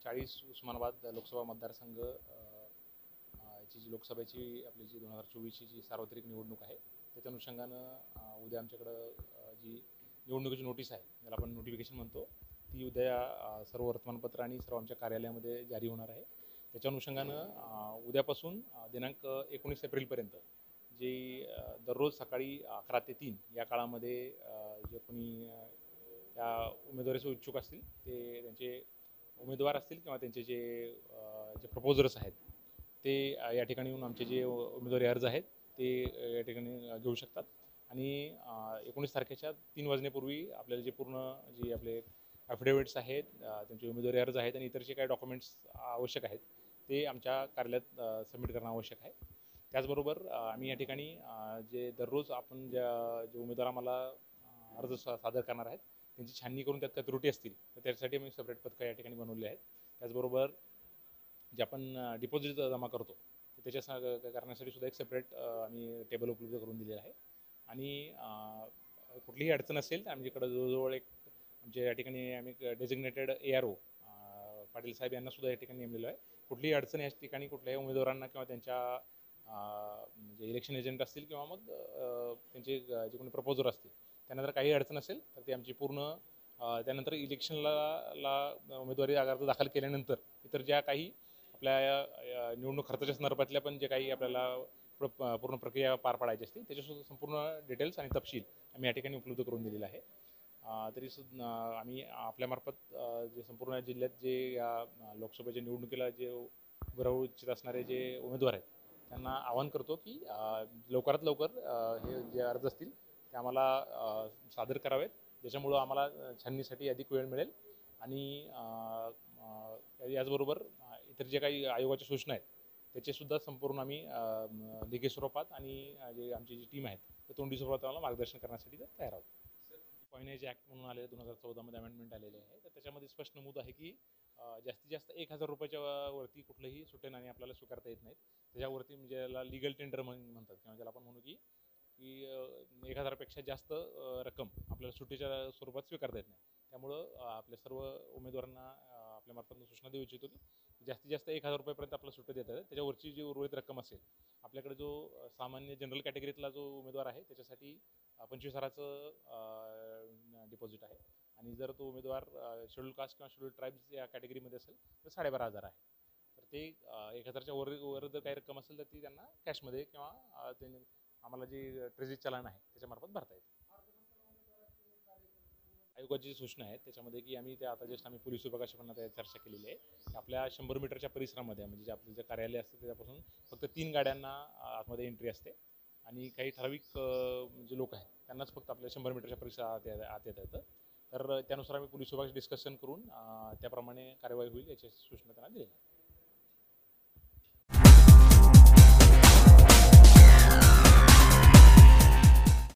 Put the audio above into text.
40 उस्मानाबाद लोकसभा मतदारसंघ याची जी लोकसभेची आपली जी 2024ची जी सार्वत्रिक निवडणूक आहे त्याच्या अनुषंगानं उद्या आमच्याकडं जी निवडणुकीची नोटीस आहे ज्याला आपण नोटिफिकेशन म्हणतो ती उद्या सर्व वर्तमानपत्र आणि सर्व आमच्या कार्यालयामध्ये जारी होणार आहे. त्याच्या अनुषंगानं उद्यापासून दिनांक 19 एप्रिलपर्यंत जे दररोज सकाळी 11 ते 3 या काळामध्ये जे कोणी त्या उमेदवारीचे इच्छुक असतील ते त्यांचे उमेदवार असतील किंवा त्यांचे जे प्रपोजर्स आहेत ते या ठिकाणी येऊन आमचे जे उमेदवारी अर्ज आहेत ते या ठिकाणी घेऊ शकतात. आणि 19 तारखेच्या 3 वाजण्यापूर्वी आपल्याला जे पूर्ण जे आपले ॲफिडेविट्स आहेत त्यांचे उमेदवारी अर्ज आहेत आणि इतर जे काही डॉक्युमेंट्स आवश्यक आहेत ते आमच्या कार्यालयात सबमिट करणं आवश्यक आहे. त्याचबरोबर आम्ही या ठिकाणी जे दररोज आपण जे उमेदवार आम्हाला अर्ज सादर करणार आहेत त्यांची छाननी करून त्यात काही त्रुटी असतील तर त्यासाठी आम्ही सेपरेट पथकं या ठिकाणी बनवली आहेत. त्याचबरोबर जे आपण डिपॉझिट जमा करतो तर त्याच्या करण्यासाठी सुद्धा एक सेपरेट आम्ही टेबल उपलब्ध करून दिलेलं आहे. आणि कुठलीही अडचण असेल तर आमच्याकडं जवळजवळ एक आमच्या या ठिकाणी आम्ही डेझिग्नेटेड ARO पाटील साहेब यांना सुद्धा या ठिकाणी नेमलेलं आहे. कुठलीही अडचण या ठिकाणी कुठल्याही उमेदवारांना किंवा त्यांच्या जे इलेक्शन एजंट असतील किंवा मग त्यांचे जे कोणी प्रपोजर असतील त्यांना जर काही अडचण असेल तर ती आमची पूर्ण त्यानंतर इलेक्शनला उमेदवारी अर्ज दाखल केल्यानंतर इतर ज्या काही आपल्या निवडणूक खर्चाच्या संदर्भातल्या पण जे काही आपल्याला पूर्ण प्रक्रिया पार पाडायची असते त्याच्यासुद्धा संपूर्ण डिटेल्स आणि तपशील आम्ही या ठिकाणी उपलब्ध करून दिलेला आहे. तरीसुद्धा आम्ही आपल्यामार्फत जे संपूर्ण जिल्ह्यात जे या लोकसभेच्या निवडणुकीला जे उभं राहू इच्छित असणारे जे उमेदवार आहेत त्यांना आवाहन करतो की लवकरात लवकर हे जे अर्ज असतील ते आम्हाला सादर करावेत ज्याच्यामुळं आम्हाला छाननीसाठी अधिक वेळ मिळेल. आणि याचबरोबर इतर जे काही आयोगाच्या सूचना आहेत त्याचेसुद्धा संपूर्ण आम्ही लिखित स्वरूपात आणि जे आमची जी टीम आहे ते तोंडी स्वरूपात आम्हाला मार्गदर्शन करण्यासाठी तयार आहोत. कॉइनेज ॲक्ट म्हणून आले 2014मध्ये अमेंडमेंट आलेले आहे तर त्याच्यामध्ये स्पष्ट नमूद आहे की जास्तीत जास्त 1000 रुपयाच्या वरती कुठलंही सुटे नाणे आपल्याला स्वीकारता येत नाहीत. त्याच्यावरती म्हणजे याला लिगल टेंडर म्हणतात किंवा ज्याला आपण म्हणू की 1000पेक्षा जास्त रक्कम आपल्याला सुट्टीच्या स्वरूपात स्वीकारता येत नाही. त्यामुळं आपल्या सर्व उमेदवारांना आपल्यामार्फत सूचना देऊ इच्छितो की जास्तीत जास्त 1000 रुपयापर्यंत आपल्याला सुट्टी देतात. त्याच्यावरची जी उर्वरित रक्कम असेल आपल्याकडे जो सामान्य जनरल कॅटेगरीतला जो उमेदवार आहे त्याच्यासाठी 25,000चं डिपॉझिट आहे. आणि जर तो उमेदवार शेड्यूल कास्ट किंवा शेड्यूल ट्राईब्स या कॅटेगरीमध्ये असेल तर 12,500 आहे. तर ते 1000च्या वर जर काही रक्कम असेल तर ती त्यांना कॅशमध्ये किंवा त्यांनी आम्हाला जी ट्रेझरी चलन आहे त्याच्यामार्फत भरता येते. आयोगाची सूचना आहेत त्याच्यामध्ये की आम्ही त्या आता जस्ट आम्ही पोलीस विभागाशी पण आता चर्चा केलेली आहे की आपल्या 100 मीटरच्या परिसरामध्ये म्हणजे जे आपलं जे कार्यालय असतं त्याच्यापासून फक्त 3 गाड्यांना आतमध्ये एंट्री असते आणि काही ठराविक जे लोक आहेत त्यांनाच फक्त आपल्या 100 मीटरच्या परिसरात आत येता येतं. तर त्यानुसार आम्ही पोलीस विभागाशी डिस्कशन करून त्याप्रमाणे कार्यवाही होईल याची सूचना त्यांना दिली.